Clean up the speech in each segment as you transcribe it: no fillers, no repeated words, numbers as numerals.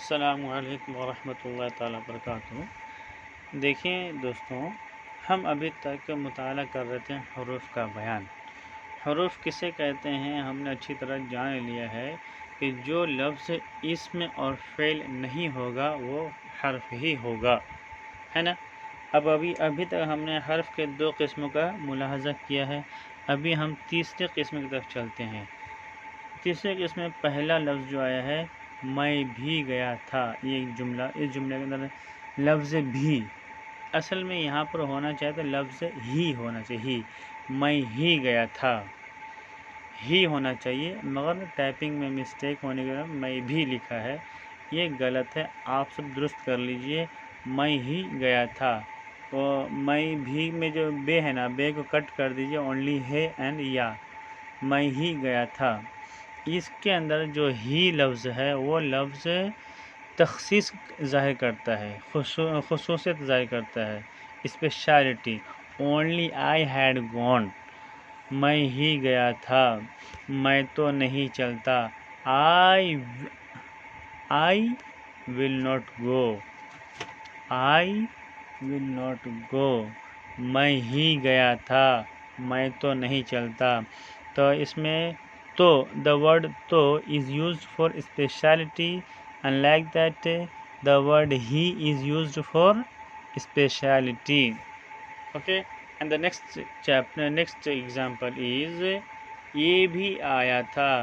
السلام علیکم ورحمۃ اللہ تعالیٰ وبرکاتہ۔ دیکھیں دوستوں، ہم ابھی تک مطالعہ کر رہے تھے حروف کا بیان۔ حروف کسے کہتے ہیں ہم نے اچھی طرح جان لیا ہے کہ جو لفظ اسم اور فعل نہیں ہوگا وہ حرف ہی ہوگا، ہے نا۔ ابھی تک ہم نے حرف کے 2 قسموں کا ملاحظہ کیا ہے۔ ابھی ہم تیسرے قسم کی طرف چلتے ہیں۔ تیسرے قسم میں پہلا لفظ جو آیا ہے میں بھی گیا تھا، یہ ایک جملہ، اس جملے کے اندر لفظ بھی اصل میں یہاں پر ہونا چاہیے تو لفظ ہی ہونا چاہیے، میں ہی گیا تھا ہی ہونا چاہیے، مگر ٹائپنگ میں مسٹیک ہونے کے بعد میں بھی لکھا ہے، یہ غلط ہے، آپ سب درست کر لیجئے۔ میں ہی گیا تھا، تو میں بھی میں جو بے ہے نا، بے کو کٹ کر دیجئے، اونلی ہے اینڈ یا، میں ہی گیا تھا۔ اس کے اندر جو ہی لفظ ہے وہ لفظ تخصیص ظاہر کرتا ہے، خصوصیت ظاہر کرتا ہے، speciality. Only I had gone, میں ہی گیا تھا، میں تو نہیں چلتا، آئی will not go, I will not go, میں ہی گیا تھا، میں تو نہیں چلتا۔ تو اس میں تو the word to is used for speciality, and like that the word he is used for speciality. Okay, and the next example is یہ بھی آیا تھا،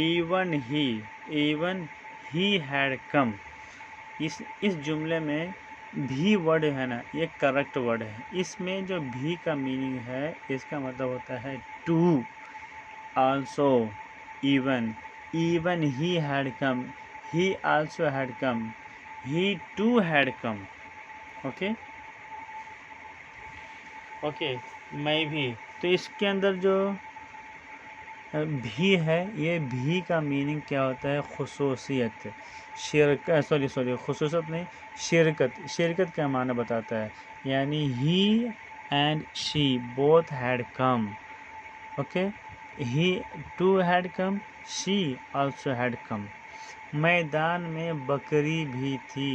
even he had come۔ اس جملے میں بھی ورڈ ہے نا، یہ کریکٹ ورڈ ہے۔ اس میں جو بھی کا میننگ ہے، اس کا مطلب ہوتا ہے to, also, even he had come, he also had come, he too had come. okay میں بھی، تو اس کے اندر جو بھی ہے، یہ بھی کا میننگ کیا ہوتا ہے؟ خصوصیت، خصوصیت نہیں، شرکت کا معنی بتاتا ہے، یعنی he and she both had come. okay, he too had come, she also had come. میدان میں بکری بھی تھی،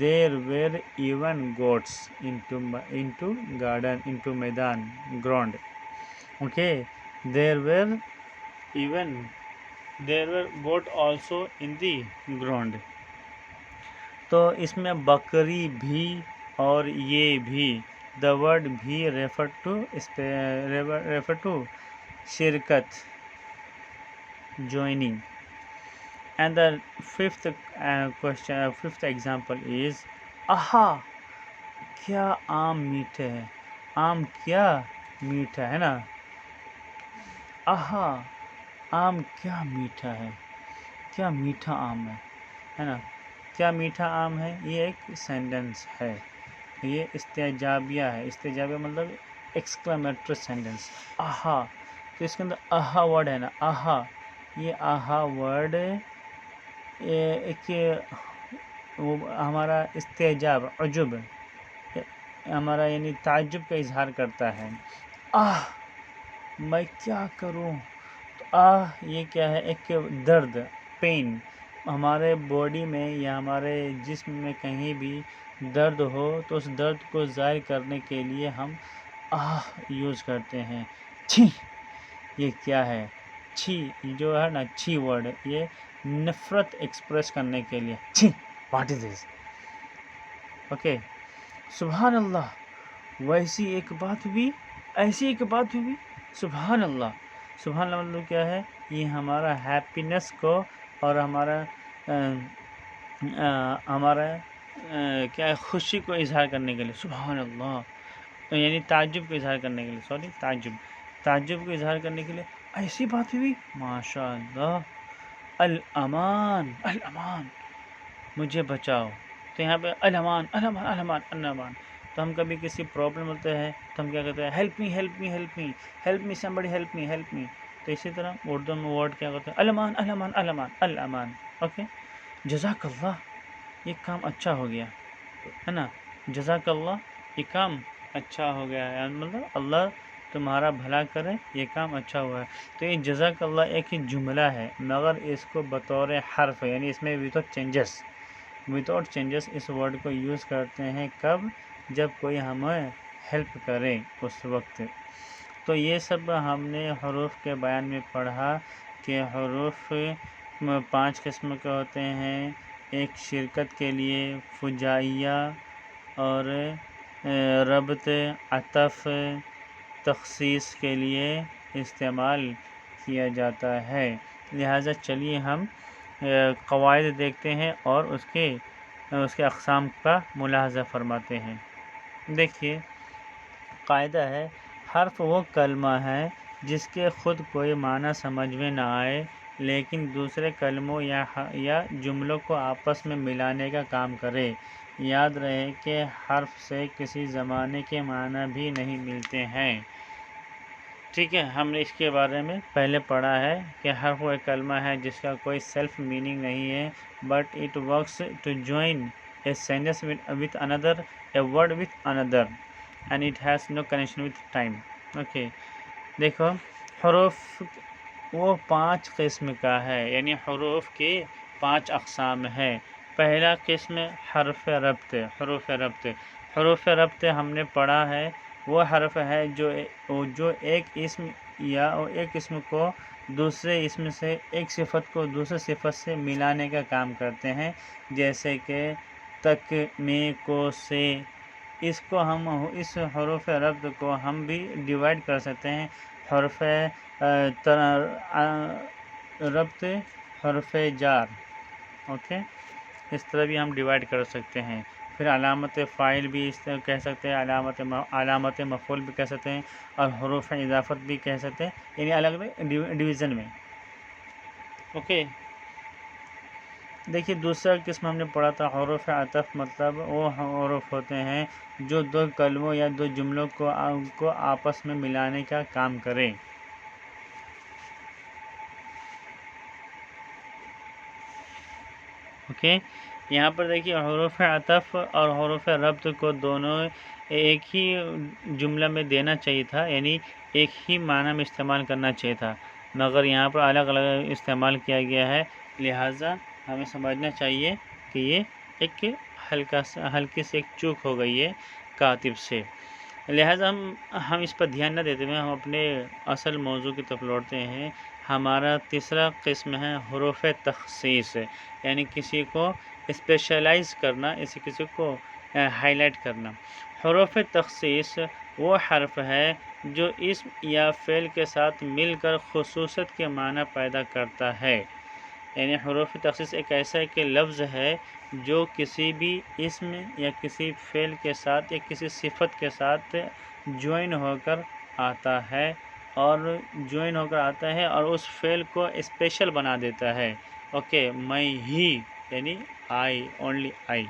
there were even goats into garden, into میدان، ground. okay, there were goat also in the ground. تو اس میں بکری بھی اور یہ بھی، the word بھی refer to شرکت، joining. And the fifth example is آہا کیا آم میٹھے ہے، آم کیا میٹھا ہے نا، آہا آم کیا میٹھا ہے، کیا میٹھا آم ہے نا، کیا میٹھا آم ہے، یہ ایک سینٹنس ہے، یہ استجابیہ ہے۔ استجابیہ مطلب ایکسکلیمیٹری سینٹنس، آہا۔ تو اس کے اندر آہا ورڈ ہے نا، آہا، یہ آہا ورڈ ایک ہمارا استعجاب، عجب، ہمارا یعنی تعجب کا اظہار کرتا ہے۔ آہ میں کیا کروں، تو آہ یہ کیا ہے؟ ایک درد، پین۔ ہمارے باڈی میں یا ہمارے جسم میں کہیں بھی درد ہو تو اس درد کو ظاہر کرنے کے لیے ہم آہ یوز کرتے ہیں۔ چھی، یہ کیا ہے؟ چھی جو ہے نا، چھی ورڈ، یہ نفرت ایکسپریس کرنے کے لیے، چھی، واٹ از دس۔ اوکے، سبحان اللہ، ویسی ایک بات ہوئی، ایسی ایک بات ہوئی، سبحان اللہ۔ سبحان اللہ مطلب کیا ہے؟ یہ ہمارا ہیپینس کو اور ہمارا کیا ہے، خوشی کو اظہار کرنے کے لیے، سبحان اللہ، یعنی تعجب کو اظہار کرنے کے لیے، تعجب کو اظہار کرنے کے لیے ایسی بات ہوئی، ماشاء اللہ، الامان، الامان، مجھے بچاؤ۔ تو یہاں پہ الامان، الامان، الامان، الامان۔ تو ہم کبھی کسی پرابلم ہوتے ہیں تو ہم کیا کہتے ہیں؟ Help me, help me, help me, help me, somebody help me, help me. تو اسی طرح اردو میں ورڈ کیا ہوتا ہے؟ الامان، الامان، الامان، الامان۔ اوکے، جزاک اللہ، یہ کام اچھا ہو گیا، ہے نا، جزاک اللہ، یہ کام اچھا ہو گیا ہے، مطلب اللہ تمہارا بھلا کرے، یہ کام اچھا ہوا ہے۔ تو یہ جزاک اللہ ایک ہی جملہ ہے، مگر اس کو بطور حرف، یعنی اس میں بھی تو چینجز، وداؤٹ چینجز اس ورڈ کو یوز کرتے ہیں کب؟ جب کوئی ہمیں ہیلپ کرے اس وقت۔ تو یہ سب ہم نے حروف کے بیان میں پڑھا کہ حروف 5 قسم کے ہوتے ہیں۔ ایک شرکت کے لیے فجائیہ اور ربط عطف تخصیص کے لیے استعمال کیا جاتا ہے۔ لہٰذا چلیے ہم قواعد دیکھتے ہیں اور اس کے اقسام کا ملاحظہ فرماتے ہیں۔ دیکھیے قاعدہ ہے، حرف وہ کلمہ ہے جس کے خود کوئی معنی سمجھ میں نہ آئے لیکن دوسرے کلموں یا جملوں کو آپس میں ملانے کا کام کرے۔ یاد رہے کہ حرف سے کسی زمانے کے معنی بھی نہیں ملتے ہیں۔ ٹھیک ہے، ہم نے اس کے بارے میں پہلے پڑھا ہے کہ حرف وہ ایک کلمہ ہے جس کا کوئی سیلف میننگ نہیں ہے، but it works to join a sentence with another, a word with another, and it has no connection with time. Okay, دیکھو حروف وہ 5 قسم کا ہے، یعنی حروف کے 5 اقسام ہے۔ پہلا قسم حرف ربط۔ حروف ربط ہم نے پڑھا ہے، وہ حرف ہے جو ایک اسم یا ایک اسم کو دوسرے اسم سے، ایک صفت کو دوسرے صفت سے ملانے کا کام کرتے ہیں، جیسے کہ تک، میں، کو، سے۔ اس حروف ربط کو ہم بھی ڈیوائڈ کر سکتے ہیں، حرف ربط، حرف جار، اوکے، اس طرح بھی ہم ڈیوائڈ کر سکتے ہیں۔ پھر علامت فاعل بھی اس طرح کہہ سکتے ہیں، علامت مفعول بھی کہہ سکتے ہیں، اور حروف اضافت بھی کہہ سکتے ہیں، یعنی الگ الگ ڈویژن میں۔ اوکے، دیکھیے دوسرا قسم ہم نے پڑھا تھا حروف عطف، مطلب وہ حروف ہوتے ہیں جو 2 کلموں یا 2 جملوں کو آپس میں ملانے کا کام کریں۔ اوکے، یہاں پر دیکھیے حروف عطف اور حروف ربط کو دونوں ایک ہی جملہ میں دینا چاہیے تھا، یعنی ایک ہی معنی میں استعمال کرنا چاہیے تھا، مگر یہاں پر الگ الگ استعمال کیا گیا ہے، لہٰذا ہمیں سمجھنا چاہیے کہ یہ ایک ہلکی سے ایک چوک ہو گئی ہے کاتب سے۔ لہٰذا ہم اس پر دھیان نہ دیتے ہوئے ہم اپنے اصل موضوع کی طرف لوٹتے ہیں۔ ہمارا تیسرا قسم ہے حروف تخصیص، یعنی کسی کو اسپیشلائز کرنا، کسی کو ہائی لائٹ کرنا۔ حروف تخصیص وہ حرف ہے جو اسم یا فعل کے ساتھ مل کر خصوصیت کے معنی پیدا کرتا ہے، یعنی حروف تخصیص ایک ایسا لفظ ہے جو کسی بھی اسم یا کسی فعل کے ساتھ یا کسی صفت کے ساتھ جوائن ہو کر آتا ہے اور اس فعل کو اسپیشل بنا دیتا ہے۔ اوکے، میں ہی، یعنی آئی، اونلی آئی۔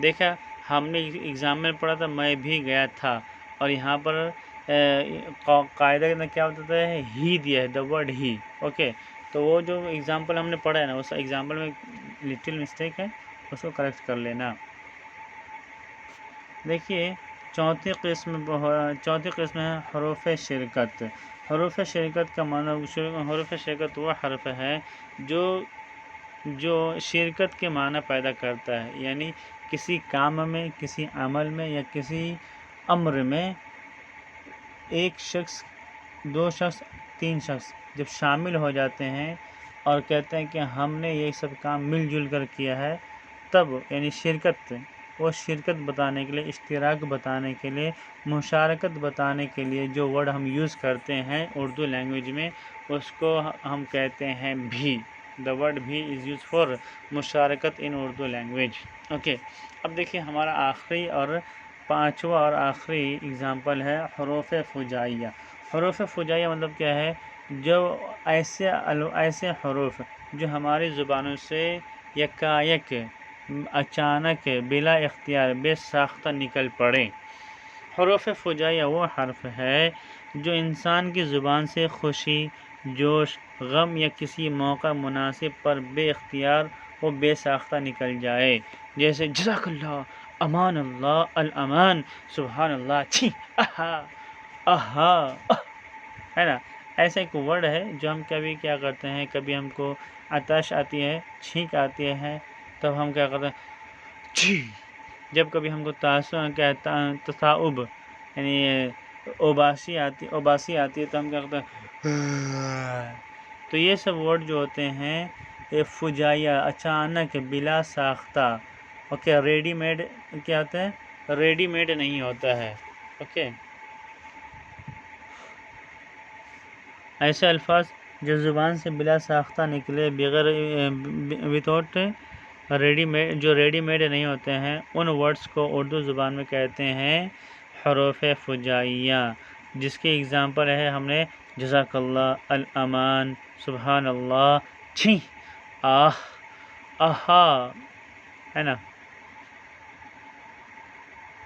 دیکھا ہم نے ایگزام میں پڑھا تھا میں بھی گیا تھا، اور یہاں پر قاعدہ کے اندر کیا ہوتا ہے، ہی دیا ہے، دا ورڈ ہی۔ اوکے، تو وہ جو ایگزامپل ہم نے پڑھا ہے نا، اس ایگزامپل میں لٹل مسٹیک ہے، اس کو کریکٹ کر لینا۔ دیکھیے چوتھی قسم ہے حروف شرکت۔ حروف شرکت کا معنی، حروف شرکت وہ حرف ہے جو شرکت کے معنی پیدا کرتا ہے، یعنی کسی کام میں، کسی عمل میں یا کسی امر میں ایک شخص، 2 شخص، 3 شخص جب شامل ہو جاتے ہیں اور کہتے ہیں کہ ہم نے یہ سب کام مل جل کر کیا ہے، تب یعنی شرکت، وہ شرکت بتانے کے لیے، اشتراک بتانے کے لیے، مشارکت بتانے کے لیے جو ورڈ ہم یوز کرتے ہیں اردو لینگویج میں، اس کو ہم کہتے ہیں بھی۔ دا ورڈ بھی از یوز فار مشارکت ان اردو لینگویج۔ اوکے، اب دیکھیے ہمارا آخری اور 5واں اور آخری اگزامپل ہے حروف فجائیہ۔ حروف فجائیہ مطلب کیا ہے، جو ایسے حروف جو ہماری زبانوں سے یکایک، اچانک، بلا اختیار، بے ساختہ نکل پڑے۔ حروف فجائیہ وہ حرف ہے جو انسان کی زبان سے خوشی، جوش، غم یا کسی موقع مناسب پر بے اختیار و بے ساختہ نکل جائے، جیسے جزاک اللہ، امان اللہ، الامان، سبحان اللہ، چھی، آہا، ہے نا، ایسا ایک ورڈ ہے جو ہم کبھی کیا کرتے ہیں، کبھی ہم کو عطش آتی ہے، چھینک آتی ہے، تب ہم کیا کرتے ہیں چھی. جب کبھی ہم کو تصاؤب یعنی اوباسی آتی ہے تو ہم کیا کرتے ہیں. تو یہ سب ورڈ جو ہوتے ہیں یہ فجائیہ، اچانک، بلا ساختہ. اوکے، ریڈی میڈ کیا ہوتا ہے؟ ریڈی میڈ نہیں ہوتا ہے. اوکے، ایسے الفاظ جو زبان سے بلا ساختہ نکلے، بغیر وداؤٹ ریڈی میڈ، جو ریڈی میڈ نہیں ہوتے ہیں، ان ورڈز کو اردو زبان میں کہتے ہیں حروف فجائیہ. جس کی اگزامپل ہے ہم نے جزاک اللہ، الامان، سبحان اللہ، چھی، آہ، آہا، ہے نا.